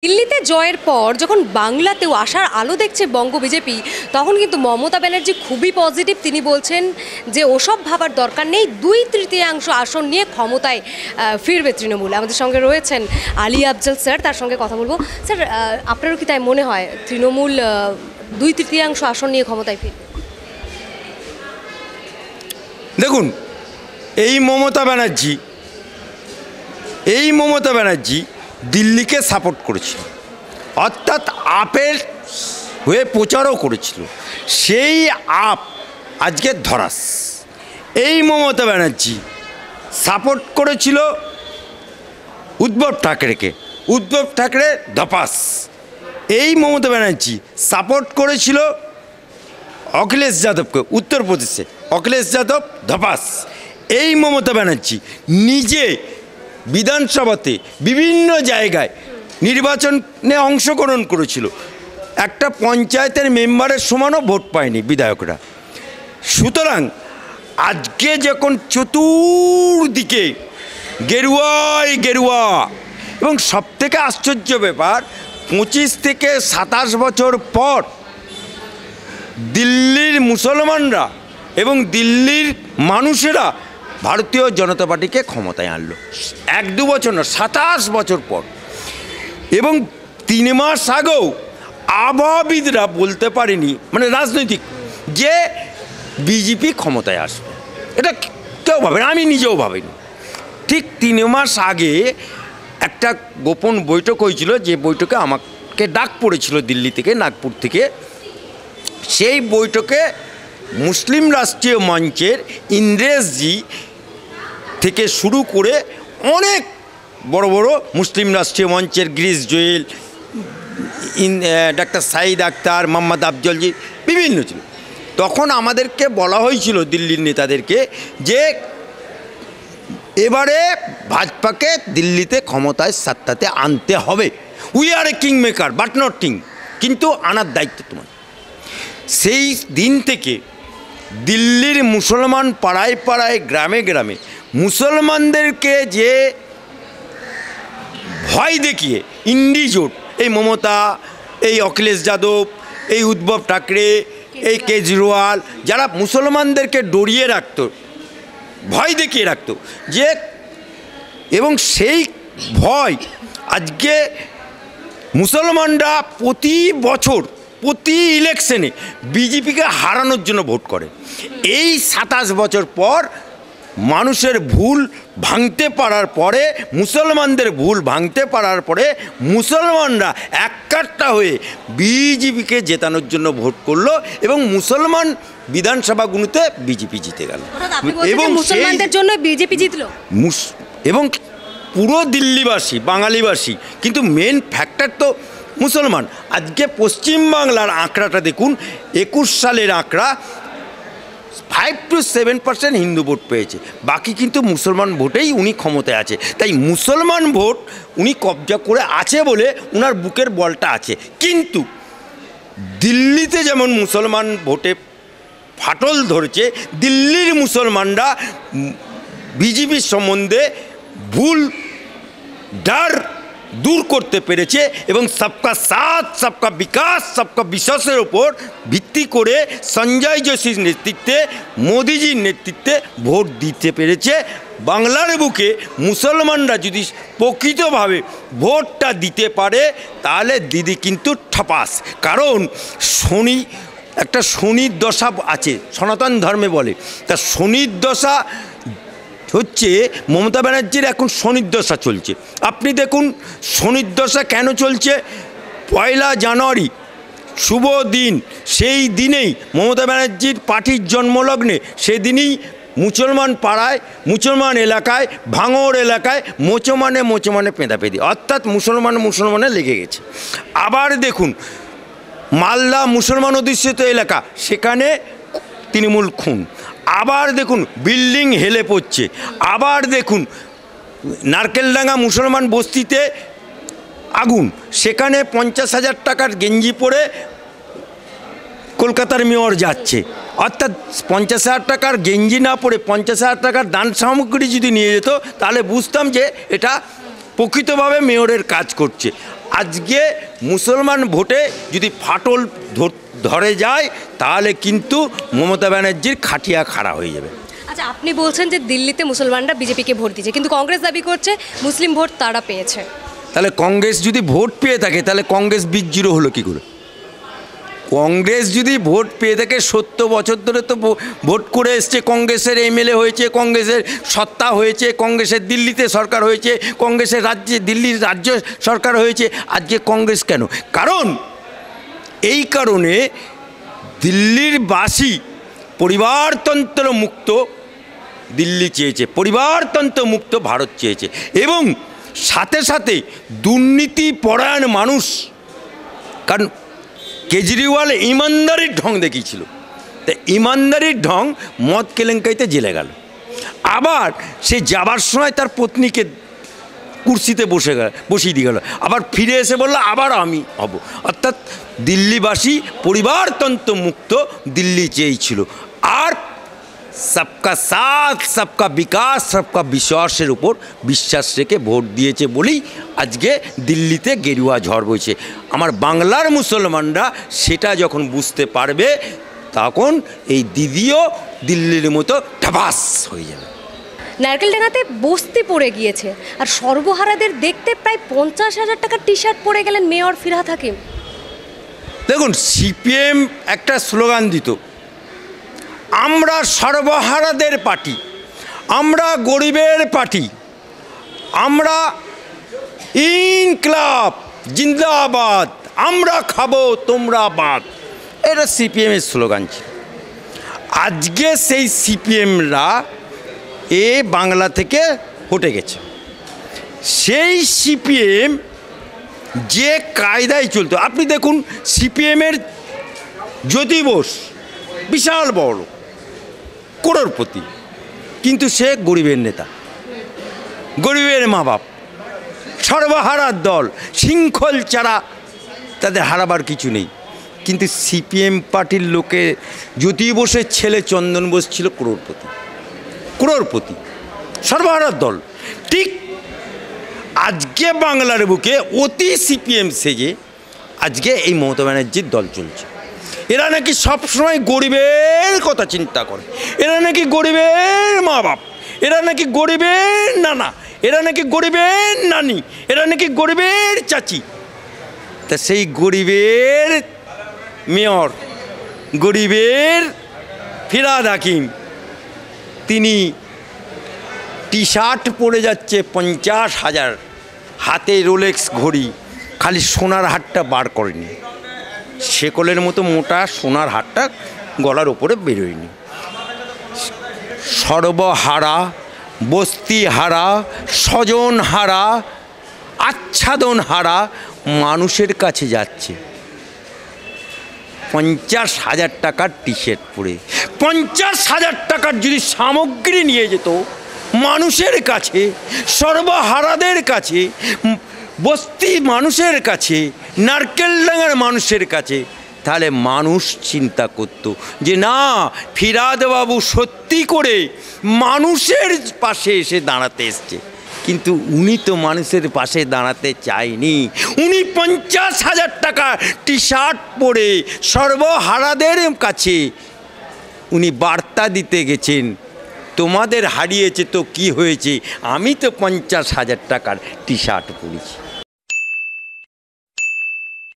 দিল্লিতে জয়ের পর যখন বাংলাতেও আসার আলো দেখছে বঙ্গ বিজেপি, তখন কিন্তু মমতা ব্যানার্জি খুবই পজিটিভ। তিনি বলছেন যে ওসব ভাবার দরকার নেই, 2/3 আসন নিয়ে ক্ষমতায় ফিরবে তৃণমূল। আমাদের সঙ্গে রয়েছেন আলী আফজল স্যার, তার সঙ্গে কথা বলবো। স্যার, আপনারও কি তাই মনে হয় তৃণমূল 2/3 আসন নিয়ে ক্ষমতায় ফিরবে? দেখুন, এই মমতা ব্যানার্জি দিল্লিকে সাপোর্ট করেছিল, অর্থাৎ আপের হয়ে প্রচারও করেছিল। সেই আপ আজকে ধরাস। এই মমতা ব্যানার্জি সাপোর্ট করেছিল উদ্ধব ঠাকরেকে, উদ্ধব ঠাকরে ধপাস। এই মমতা ব্যানার্জি সাপোর্ট করেছিল অখিলেশ যাদবকে উত্তরপ্রদেশে, অখিলেশ যাদব ধপাস। এই মমতা ব্যানার্জি নিজে বিধানসভাতে বিভিন্ন জায়গায় নির্বাচনে অংশগ্রহণ করেছিল, একটা পঞ্চায়েতের মেম্বারের সমানও ভোট পায়নি বিধায়করা। সুতরাং আজকে যখন চতুর্দিকে গেরুয়াই গেরুয়া, এবং সবথেকে আশ্চর্য ব্যাপার, 25 থেকে 27 বছর পর দিল্লির মুসলমানরা এবং দিল্লির মানুষেরা ভারতীয় জনতা পার্টিকে ক্ষমতায় আনলো। 1-2 বছর না, 27 বছর পর। এবং 3 মাস আগেও আবহাওয়াবিদরা বলতে পারেনি, মানে রাজনৈতিক, যে বিজেপি ক্ষমতায় আসবে। এটা কেউ ভাবেনি, আমি নিজেও ভাবিনি। ঠিক 3 মাস আগে একটা গোপন বৈঠক হয়েছিল, যে বৈঠকে আমাকে ডাক পড়েছিল দিল্লি থেকে, নাগপুর থেকে। সেই বৈঠকে মুসলিম রাষ্ট্রীয় মঞ্চের ইন্দ্রেশজি থেকে শুরু করে অনেক বড় বড় মুসলিম রাষ্ট্রীয় মঞ্চের গ্রিস জোয়েল, ডাক্তার সাইদ আক্তার, মোহাম্মদ আফজলজি, বিভিন্ন ছিল। তখন আমাদেরকে বলা হয়েছিল দিল্লির নেতাদেরকে যে এবারে ভাজপাকে দিল্লিতে ক্ষমতায় সত্তাতে আনতে হবে। We are a king maker but not king, কিন্তু আনার দায়িত্ব তোমার। সেই দিন থেকে দিল্লির মুসলমান পাড়ায় পাড়ায়, গ্রামে গ্রামে মুসলমানদেরকে যে ভয় দেখিয়ে ইন্ডি জোট, এই মমতা, এই অখিলেশ যাদব, এই উদ্ধব ঠাকরে, এই কেজরিওয়াল, যারা মুসলমানদেরকে ডরিয়ে রাখতো, ভয় দেখিয়ে রাখতো, যে এবং সেই ভয় আজকে মুসলমানরা প্রতি বছর প্রতি ইলেকশনে বিজেপিকে হারানোর জন্য ভোট করে। এই 27 বছর পর মানুষের ভুল ভাঙতে পারার পরে, মুসলমানদের ভুল ভাঙতে পারার পরে মুসলমানরা এককাট্টা হয়ে বিজেপিকে জেতানোর জন্য ভোট করলো, এবং মুসলমান বিধানসভাগুলোতে বিজেপি জিতে গেল, এবং মুসলমানদের জন্য বিজেপি জিতলো, এবং পুরো দিল্লিবাসী, বাঙালিবাসী। কিন্তু মেন ফ্যাক্টর তো মুসলমান। আজকে পশ্চিমবাংলার আঁকড়াটা দেখুন, 21 সালের আঁকড়া 5 to 7% হিন্দু ভোট পেয়েছে, বাকি কিন্তু মুসলমান ভোটেই উনি ক্ষমতায় আছে। তাই মুসলমান ভোট উনি কবজা করে আছে বলে উনার বুকের বলটা আছে। কিন্তু দিল্লিতে যেমন মুসলমান ভোটে ফাটল ধরেছে, দিল্লির মুসলমানরা বিজেপির সম্বন্ধে ভুল ডার দূর করতে পেরেছে, এবং সবকা সাথ সবকা বিকাশ সবকা বিশ্বাসের ওপর ভিত্তি করে সঞ্জয় যোশীর নেতৃত্বে, মোদিজির নেতৃত্বে ভোট দিতে পেরেছে। বাংলার বুকে মুসলমানরা যদি প্রকৃতভাবে ভোটটা দিতে পারে, তাহলে দিদি কিন্তু ঠপাস। কারণ একটা শনির দশা আছে, সনাতন ধর্মে বলে, তা শনির দশা হচ্ছে মমতা ব্যানার্জির এখন শনির দশা চলছে। আপনি দেখুন শনির দশা কেন চলছে। 1 জানুয়ারি শুভ দিন, সেই দিনেই মমতা ব্যানার্জির পার্টির জন্মলগ্নে, সেদিনই মুসলমান পাড়ায়, মুসলমান এলাকায়, ভাঙড় এলাকায় মোচমানে পেঁদাপেঁদি, অর্থাৎ মুসলমানে লেগে গেছে। আবার দেখুন মালদা মুসলমান অধ্যুষিত এলাকা, সেখানে তৃণমূল খুন। আবার দেখুন বিল্ডিং হেলে পড়ছে। আবার দেখুন নারকেলডাঙ্গা মুসলমান বস্তিতে আগুন, সেখানে 50,000 টাকার গেঞ্জি পরে কলকাতার মেয়র যাচ্ছে। অর্থাৎ 50,000 টাকার গেঞ্জি না পরে 50,000 টাকার দান সামগ্রী যদি নিয়ে যেত, তাহলে বুঝতাম যে এটা প্রকৃতভাবে মেয়রের কাজ করছে। আজকে মুসলমান ভোটে যদি ফাটল ধরে যায় তাহলে কিন্তু মমতা ব্যানার্জির খাটিয়া খাড়া হয়ে যাবে। আচ্ছা, আপনি বলছেন যে দিল্লিতে মুসলমানরা বিজেপিকে ভোট দিয়েছে, কিন্তু কংগ্রেস দাবি করছে মুসলিম ভোট তারা পেয়েছে। তাহলে কংগ্রেস যদি ভোট পেয়ে থাকে তাহলে কংগ্রেস বিজয়ী হলো কী করে? কংগ্রেস যদি ভোট পেয়ে থাকে, 70 বছর ধরে তো ভোট করে এসছে, কংগ্রেসের এমএলএ হয়েছে, কংগ্রেসের সত্তা হয়েছে, কংগ্রেসের দিল্লিতে সরকার হয়েছে, কংগ্রেসের রাজ্যে দিল্লির রাজ্য সরকার হয়েছে। আজকে কংগ্রেস কেন? কারণ এই কারণে দিল্লির বাসী পরিবারতন্ত্র মুক্ত দিল্লি চেয়েছে, পরিবারতন্ত্র মুক্ত ভারত চেয়েছে, এবং সাথে সাথে দুর্নীতি পরায়ণ মানুষ। কারণ কেজরিওয়াল ইমানদারির ঢং দেখিয়েছিল, তা ইমানদারির ঢং মদ কেলেঙ্কারিতে জেলে গেল। আবার সে যাবার সময় তার পত্নীকে কুর্সিতে বসিয়ে দিয়ে গেল, আবার ফিরে এসে বলল আবার আমি হব। অর্থাৎ দিল্লিবাসী পরিবারতন্ত্র মুক্ত দিল্লি চেয়েছিল। আর সবকা সাথ সবকা বিকাশ সবকা বিশ্বাসের উপর বিশ্বাস রেখে ভোট দিয়েছে বলেই আজকে দিল্লিতে গেরুয়া ঝড় বইছে। আমার বাংলার মুসলমানরা সেটা যখন বুঝতে পারবে তখন এই দিদিও দিল্লির মতো ঠাবাস হয়ে যাবে। নারকেলডাঙ্গাতে বস্তি পড়ে গিয়েছে, আর সর্বহারাদের দেখতে প্রায় 50,000 টাকার টি শার্ট পরে গেলেন মেয়র ফিরহাদ হাকিম। দেখুন, সিপিএম একটা স্লোগান দিত, আমরা সর্বহারাদের পার্টি, আমরা গরিবের পার্টি, আমরা ইনকলাব জিন্দাবাদ, আমরা খাবো তোমরা বাদ। এটা সিপিএমের স্লোগান ছিল। আজকে সেই সিপিএমরা বাংলা থেকে হটে গেছে। সেই সিপিএম যে কায়দায় চলতো, আপনি দেখুন সিপিএমের জ্যোতি বোস বিশাল বড় করোড়পতি, কিন্তু সে গরিবের নেতা, গরিবের মা বাপ, সর্বহারার দল, শৃঙ্খল ছাড়া তাদের হারাবার কিছু নেই। কিন্তু সিপিএম পার্টির লোকে জ্যোতি বোসের ছেলে চন্দন বোস ছিল করোড়পতি, করোড়পতি, সর্বহারার দল। ঠিক আজকে বাংলার বুকে অতি সিপিএম সেজে আজকে এই মমতা ব্যানার্জির দল চলছে। এরা নাকি সবসময় গরিবের কথা চিন্তা করে, এরা নাকি গরিবের মা বাপ, এরা নাকি গরিবের নানা, এরা নাকি গরিবের নানি, এরা নাকি গরিবের চাচি। তা সেই গরিবের মেয়র, গরিবের ফিরহাদ হাকিম, তিনি টি শার্ট পরে যাচ্ছে 50,000, হাতে রোলেক্স ঘড়ি, খালি সোনার হারটা বার করেনি, শেকলের মতো মোটা সোনার হারটা গলার ওপরে বেরোয়নি। সর্বহারা, বস্তি হারা, স্বজন হারা, আচ্ছাদন হারা মানুষের কাছে যাচ্ছে 50,000 টাকার টি শার্ট পরে। 50,000 টাকার যদি সামগ্রী নিয়ে যেত মানুষের কাছে, সর্বহারাদের কাছে, বস্তি মানুষের কাছে, নারকেলডাঙ্গার মানুষের কাছে, তাহলে মানুষ চিন্তা করত যে না, ফিরহাদ বাবু সত্যি করে মানুষের পাশে এসে দাঁড়াতে এসছে। কিন্তু উনি তো মানুষের পাশে দাঁড়াতে চায়নি, উনি 50,000 টাকা টি শার্ট পরে সর্বহারাদের কাছে উনি বার্তা দিতে গেছেন, তোমাদের হারিয়েছে তো কি হয়েছে, আমি তো 50,000 টাকার টি শার্ট পরেছি।